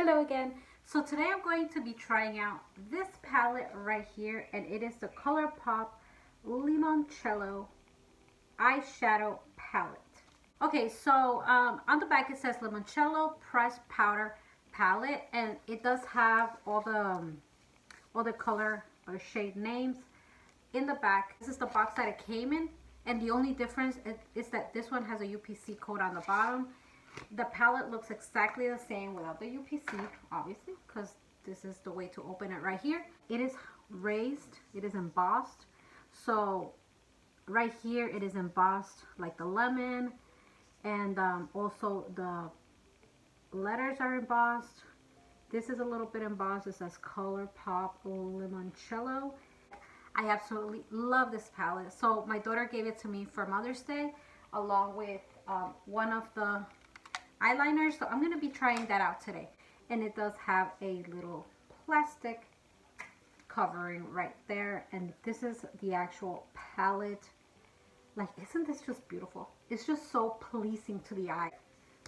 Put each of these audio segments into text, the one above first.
Hello again. So today I'm going to be trying out this palette right here, and it is the Colourpop Limoncello eyeshadow palette. Okay, so on the back it says Limoncello pressed powder palette, and it does have all the color or shade names in the back. This is the box that it came in, and the only difference is that this one has a UPC code on the bottom. The palette looks exactly the same without the UPC, obviously, because this is the way to open it right here. It is raised, it is embossed. So right here it is embossed like the lemon, and also the letters are embossed. This is a little bit embossed. It says Colourpop Limoncelo. I absolutely love this palette. So my daughter gave it to me for Mother's Day along with one of the eyeliners, so I'm going to be trying that out today. And it does have a little plastic covering right there, and this is the actual palette. Like, isn't this just beautiful? It's just so pleasing to the eye.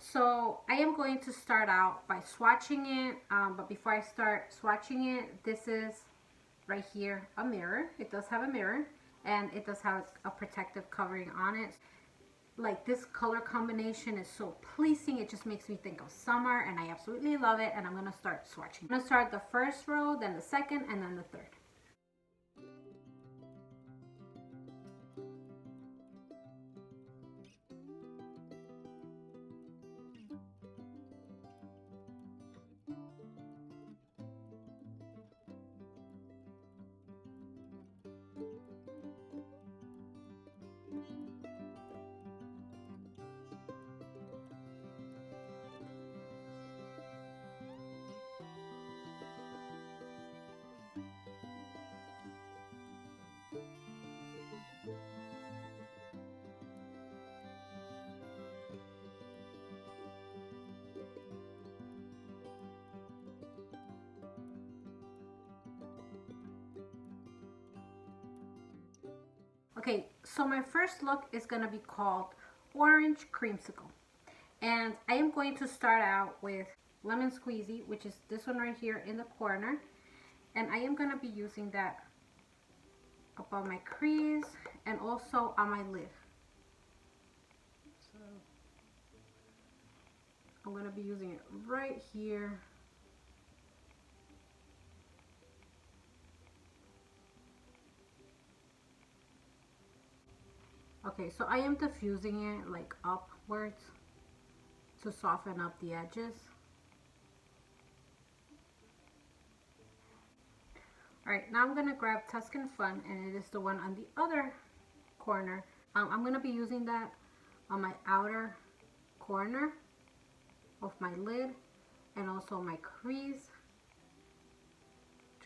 So I am going to start out by swatching it, but before I start swatching it, this is right here a mirror. It does have a mirror, and it does have a protective covering on it. Like, this color combination is so pleasing. It just makes me think of summer, and I absolutely love it. And I'm gonna start swatching. I'm gonna start the first row, then the second, and then the third. Okay, so my first look is going to be called Orange Creamsicle. And I am going to start out with Lemon Squeezy, which is this one right here in the corner. And I am going to be using that above my crease and also on my lid. So I'm going to be using it right here. Okay, so I am diffusing it like upwards to soften up the edges. Alright, now I'm going to grab Tuscan Fun, and it is the one on the other corner. I'm going to be using that on my outer corner of my lid and also my crease,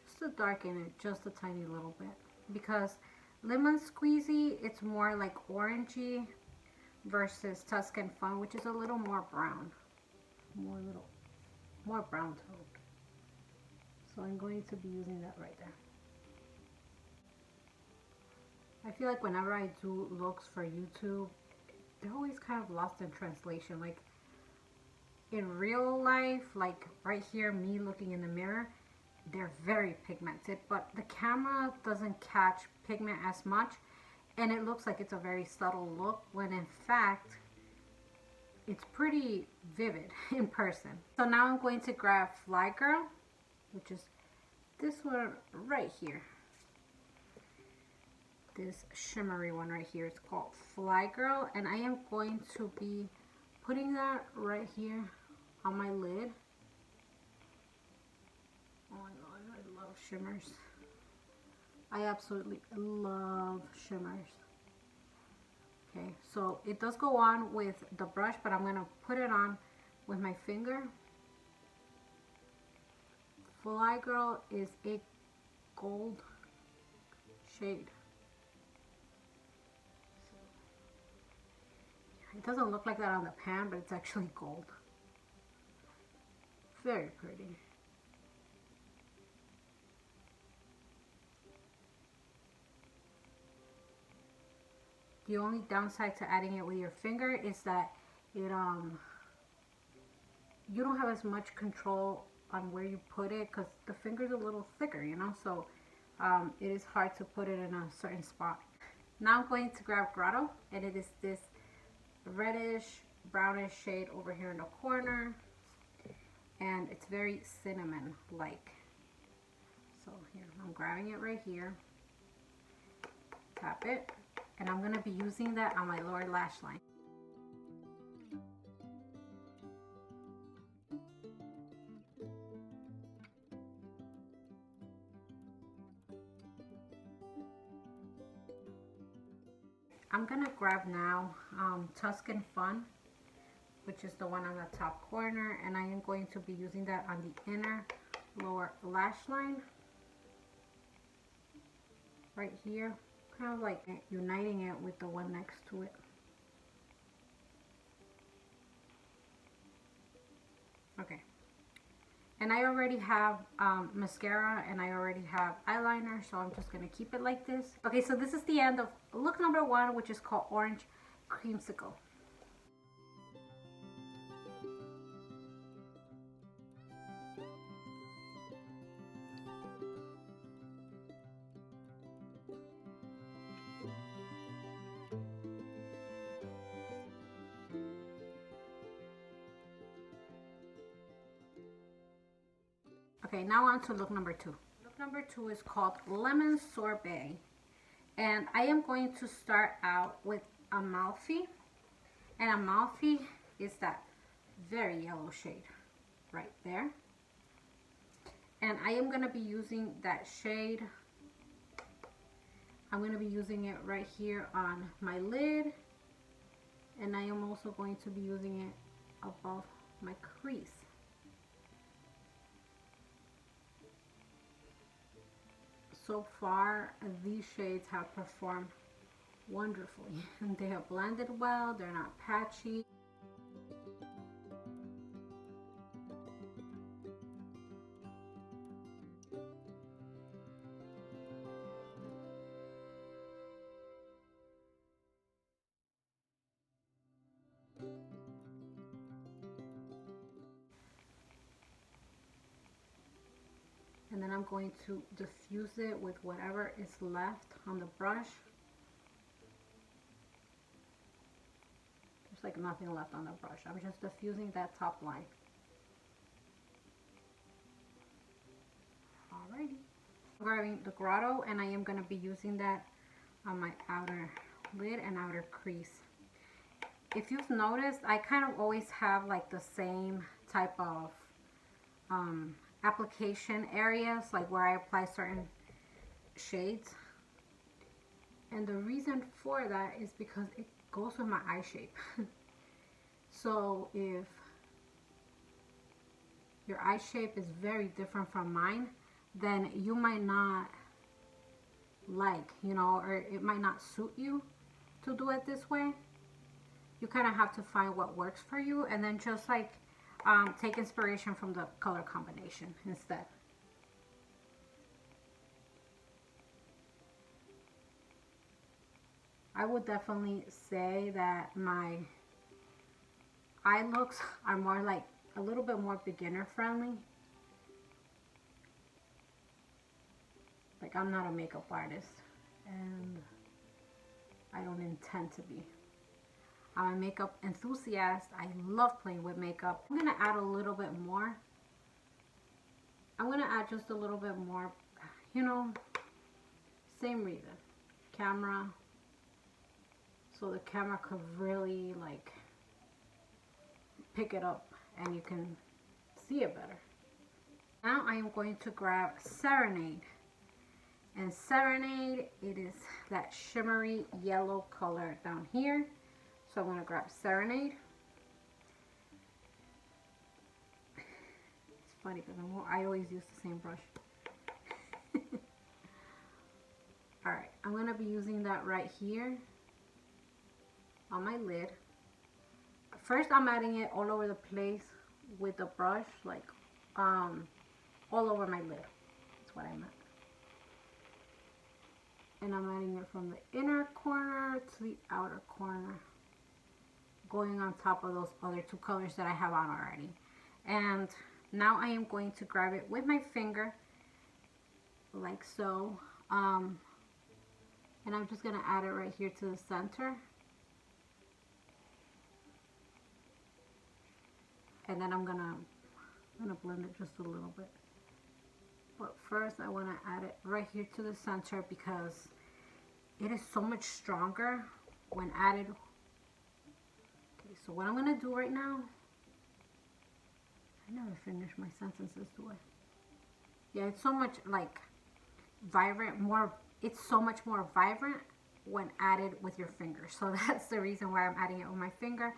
just to darken it just a tiny little bit, because Lemon Squeezy, it's more like orangey versus Tuscan Fun, which is a little more brown, more brown toned. So I'm going to be using that right there. I feel like whenever I do looks for YouTube, they're always kind of lost in translation. Like in real life, like right here, me looking in the mirror, they're very pigmented, but the camera doesn't catch pigment as much, and it looks like it's a very subtle look, when in fact it's pretty vivid in person. So now I'm going to grab Fly Girl, which is this one right here. This shimmery one right here. It's called Fly Girl, and I am going to be putting that right here on my lid. Oh my god, I love shimmers. I absolutely love shimmers. Okay, so it does go on with the brush, but I'm going to put it on with my finger. Fly Girl is a gold shade. It doesn't look like that on the pan, but it's actually gold. Very pretty. The only downside to adding it with your finger is that it you don't have as much control on where you put it, because the finger's a little thicker, you know, so it is hard to put it in a certain spot. Now I'm going to grab Grotto, and it is this reddish brownish shade over here in the corner, and it's very cinnamon like. So here, I'm grabbing it right here, tap it, and I'm going to be using that on my lower lash line. I'm gonna grab now Tuscan Fun, which is the one on the top corner, and I am going to be using that on the inner lower lash line right here, kind of like uniting it with the one next to it. Okay, and I already have mascara, and I already have eyeliner, so I'm just gonna keep it like this. Okay, so this is the end of look number 1, which is called Orange Creamsicle. Okay, now on to look number 2. Look number 2 is called Lemon Sorbet. And I am going to start out with Amalfi. And Amalfi is that very yellow shade right there. And I am going to be using that shade. I'm going to be using it right here on my lid. And I am also going to be using it above my crease. So far, these shades have performed wonderfully. They have blended well, they're not patchy. And then I'm going to diffuse it with whatever is left on the brush. There's like nothing left on the brush. I'm just diffusing that top line. Alrighty. I'm grabbing the Grotto, and I am going to be using that on my outer lid and outer crease. If you've noticed, I kind of always have like the same type of application areas, like where I apply certain shades, and the reason for that is because it goes with my eye shape. So if your eye shape is very different from mine, then you might not like, you know, or it might not suit you to do it this way. You kind of have to find what works for you, and then just like take inspiration from the color combination instead. I would definitely say that my eye looks are more like a little bit more beginner friendly. Like, I'm not a makeup artist, and I don't intend to be. I'm a makeup enthusiast. I love playing with makeup. I'm gonna add a little bit more. I'm gonna add just a little bit more, you know, same reason. Camera, so the camera could really like pick it up and you can see it better. Now I am going to grab Serenade. And Serenade, it is that shimmery yellow color down here. So I'm going to grab Serenade. It's funny because I always use the same brush. Alright, I'm going to be using that right here on my lid. First, I'm adding it all over the place with the brush, like all over my lid. That's what I meant. And I'm adding it from the inner corner to the outer corner, going on top of those other two colors that I have on already. And now I am going to grab it with my finger, like so. And I'm just going to add it right here to the center. And then I'm gonna blend it just a little bit. But first I want to add it right here to the center because it is so much stronger when added. Okay, so what I'm gonna do right now, I never finish my sentences, do I? Yeah, it's so much like vibrant, it's so much more vibrant when added with your finger. So that's the reason why I'm adding it with my finger.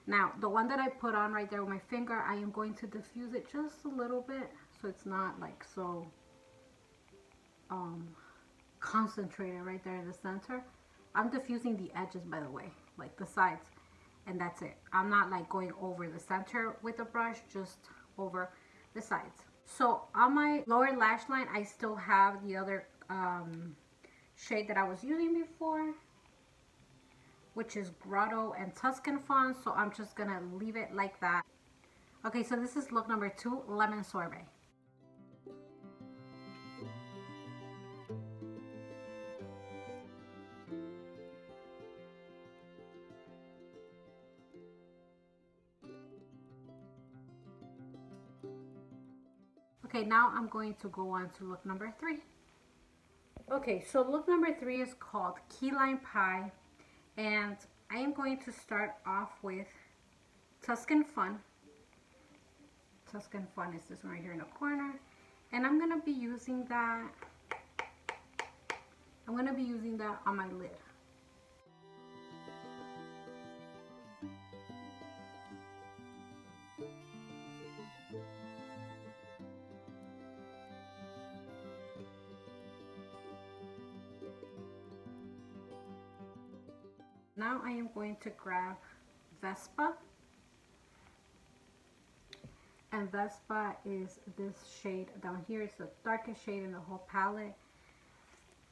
Now, the one that I put on right there with my finger, I am going to diffuse it just a little bit so it's not like so concentrated right there in the center. I'm diffusing the edges, by the way, like the sides, and that's it. I'm not like going over the center with the brush, just over the sides. So on my lower lash line, I still have the other shade that I was using before, which is Grotto and Tuscan Fawn. So I'm just gonna leave it like that. Okay, so this is look number 2, Lemon Sorbet. Okay, now I'm going to go on to look number 3. Okay, so look number 3 is called Key Lime Pie, and I am going to start off with Tuscan Fun. Tuscan Fun is this one right here in the corner, and I'm gonna be using that. On my lid. Now I am going to grab Vespa, and Vespa is this shade down here. It's the darkest shade in the whole palette,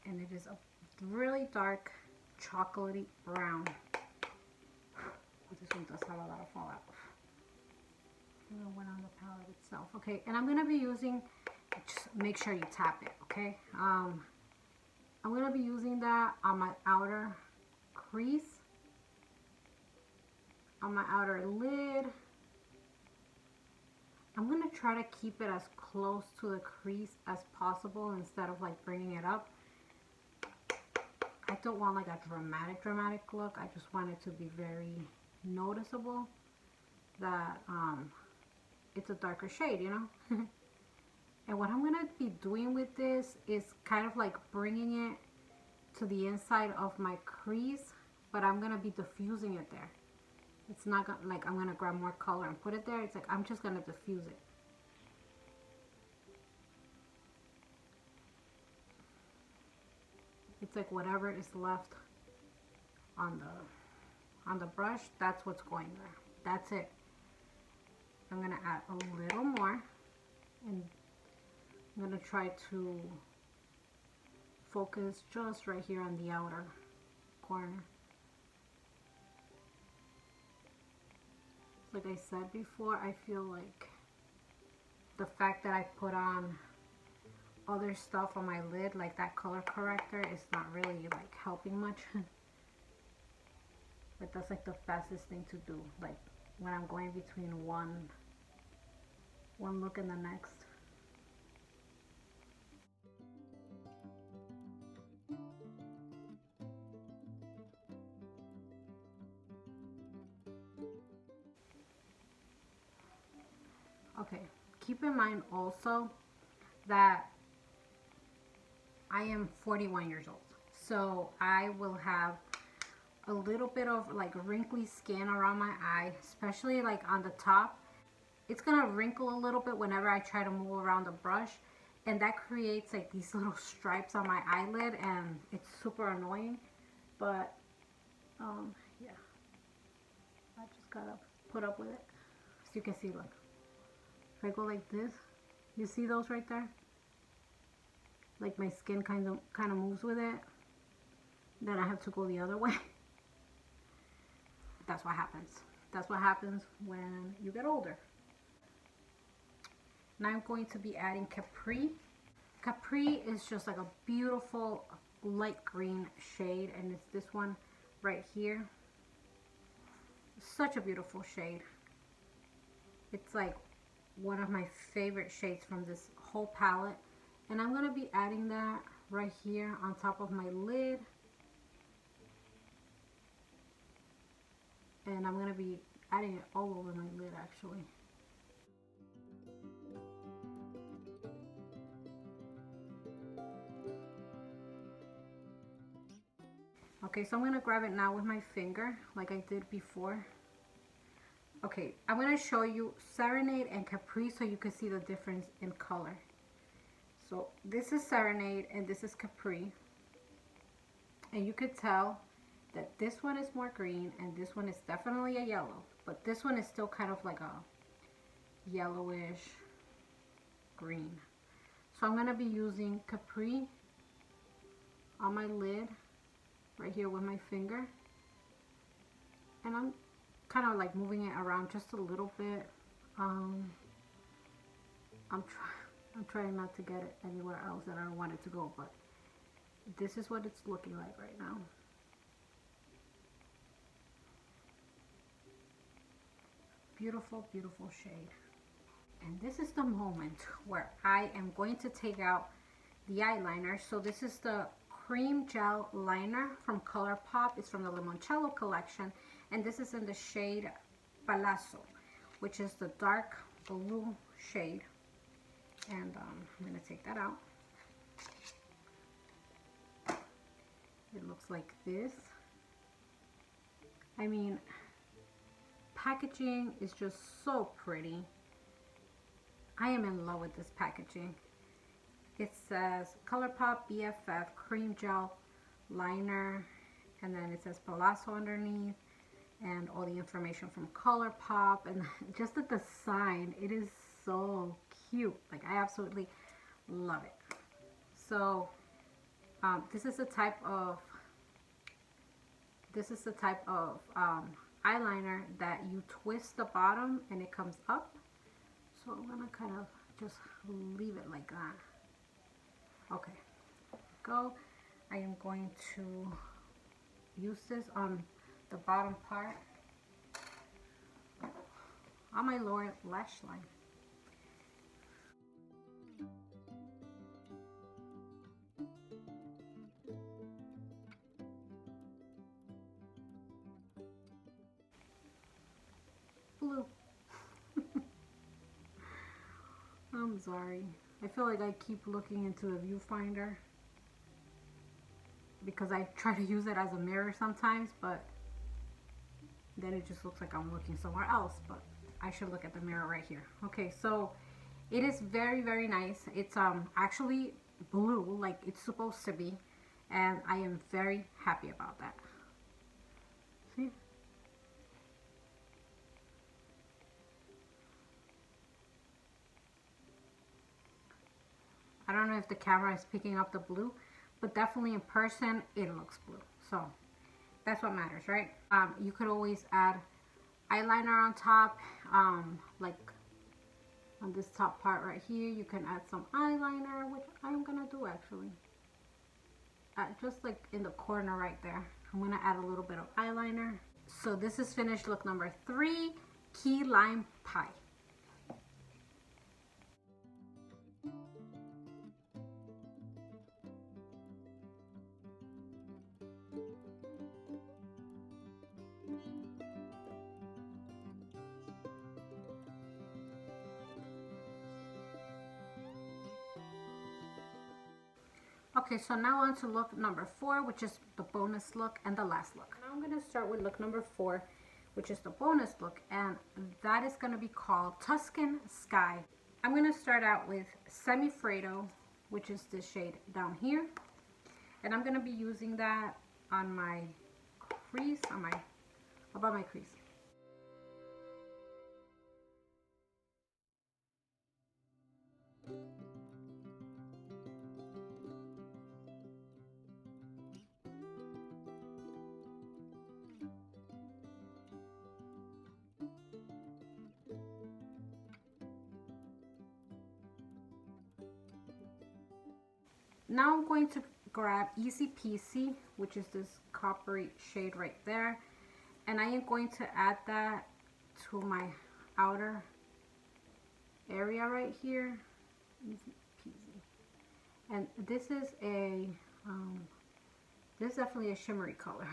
and it is a really dark chocolatey brown. This one does have a lot of fallout. I'm gonna went on the palette itself. Okay, and I'm gonna be using, just make sure you tap it, okay? I'm gonna be using that on my outer crease, on my outer lid. I'm gonna try to keep it as close to the crease as possible instead of like bringing it up. I don't want like a dramatic look. I just want it to be very noticeable that it's a darker shade, you know. And what I'm gonna be doing with this is kind of like bringing it to the inside of my crease, but I'm gonna be diffusing it there. It's not gonna, like I'm gonna grab more color and put it there. It's like I'm just gonna diffuse it. It's like whatever is left on the brush, that's what's going there. That's it. I'm gonna add a little more, and I'm gonna try to focus just right here on the outer corner. Like I said before, I feel like the fact that I put on other stuff on my lid, like that color corrector, is not really like helping much. But that's like the fastest thing to do, like when I'm going between one look and the next. Okay, keep in mind also that I am 41 years old, so I will have a little bit of like wrinkly skin around my eye, especially like on the top. It's gonna wrinkle a little bit whenever I try to move around the brush, and that creates like these little stripes on my eyelid, and it's super annoying. But yeah, I just gotta put up with it. As you can see, look, if I go like this, you see those right there? Like my skin kind of moves with it. Then I have to go the other way. That's what happens. That's what happens when you get older. And I'm going to be adding Capri. Capri is just like a beautiful light green shade, and it's this one right here. Such a beautiful shade. It's like one of my favorite shades from this whole palette, and I'm going to be adding that right here on top of my lid, and I'm going to be adding it all over my lid actually. Okay, so I'm going to grab it now with my finger like I did before. Okay, I'm going to show you Serenade and Capri so you can see the difference in color. So this is Serenade and this is Capri. And you could tell that this one is more green and this one is definitely a yellow. But this one is still kind of like a yellowish green. So I'm going to be using Capri on my lid right here with my finger, and I'm kind of like moving it around just a little bit. I'm trying not to get it anywhere else that I don't want it to go, but this is what it's looking like right now. Beautiful, beautiful shade. And this is the moment where I am going to take out the eyeliner. So this is the cream gel liner from Colourpop. It's from the Limoncello collection, and this is in the shade Palazzo, which is the dark blue shade. And I'm going to take that out. It looks like this. I mean, packaging is just so pretty. I am in love with this packaging. It says Colourpop BFF Cream Gel Liner, and then it says Palazzo underneath, and all the information from Colourpop, and just at the sign, it is so cute. Like, I absolutely love it. So this is the type of eyeliner that you twist the bottom and it comes up. So I'm gonna kind of just leave it like that. Okay, go. I am going to use this on the bottom part on my lower lash line. Blue. I'm sorry. I feel like I keep looking into the viewfinder because I try to use it as a mirror sometimes, but then it just looks like I'm looking somewhere else, but I should look at the mirror right here. Okay, so it is very, very nice. It's actually blue like it's supposed to be, and I am very happy about that. See? I don't know if the camera is picking up the blue, but definitely in person it looks blue. So that's what matters, right? You could always add eyeliner on top, like on this top part right here. You can add some eyeliner, which I'm gonna do actually. Just like in the corner right there. I'm gonna add a little bit of eyeliner. So this is finished look number 3, Key Lime Pie. Okay, so now on to look number 4, which is the bonus look and the last look. Now I'm going to start with look number 4, which is the bonus look, and that is going to be called Tuscan Sky. I'm going to start out with Semifreddo, which is this shade down here, and I'm going to be using that on my crease, above my crease. Now I'm going to grab Easy Peasy, which is this coppery shade right there, and I am going to add that to my outer area right here. Easy peasy. And this is a this is definitely a shimmery color.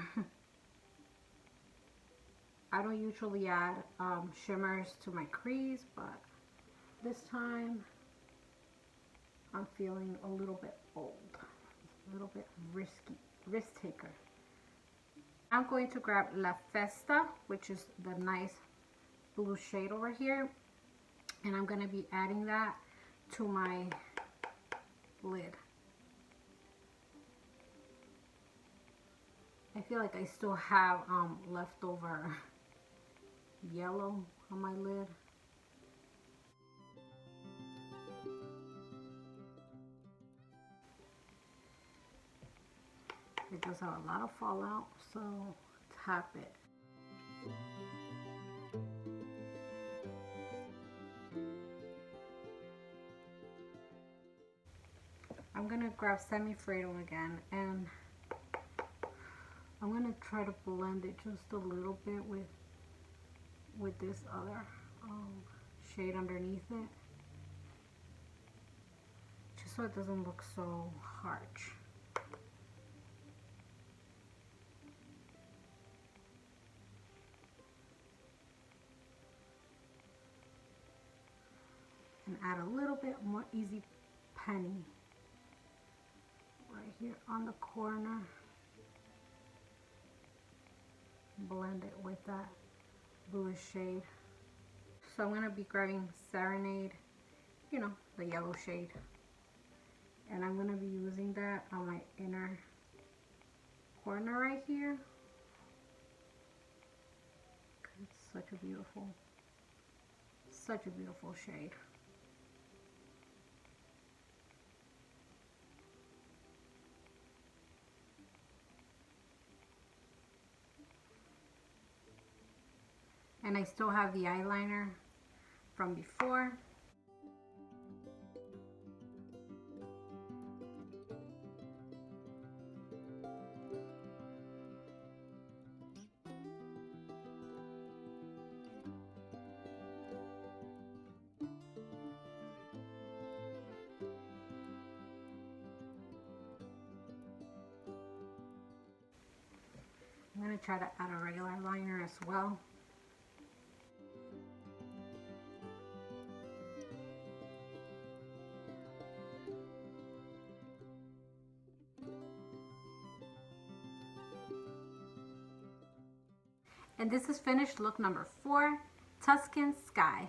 I don't usually add shimmers to my crease, but this time I'm feeling a little bit bold, a little bit risky, risk taker. I'm going to grab La Festa, which is the nice blue shade over here, and I'm going to be adding that to my lid. I feel like I still have leftover yellow on my lid. It does have a lot of fallout, so tap it. I'm gonna grab Semi-Fredo again, and I'm gonna try to blend it just a little bit with this other shade underneath it, just so it doesn't look so harsh. And add a little bit more Easy Penny right here on the corner. Blend it with that bluish shade. So I'm going to be grabbing Serenade, you know, the yellow shade, and I'm going to be using that on my inner corner right here. It's such a beautiful shade. And I still have the eyeliner from before. I'm going to try to add a regular liner as well. And this is finished look number 4, Tuscan Sky.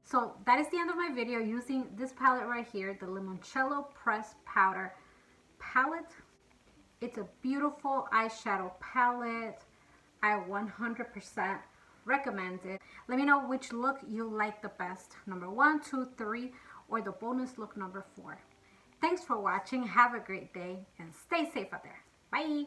So that is the end of my video using this palette right here, the Limoncello Pressed Powder palette. It's a beautiful eyeshadow palette. I 100% recommend it. Let me know which look you like the best, number 1, 2, 3, or the bonus look number 4. Thanks for watching. Have a great day and stay safe out there. Bye.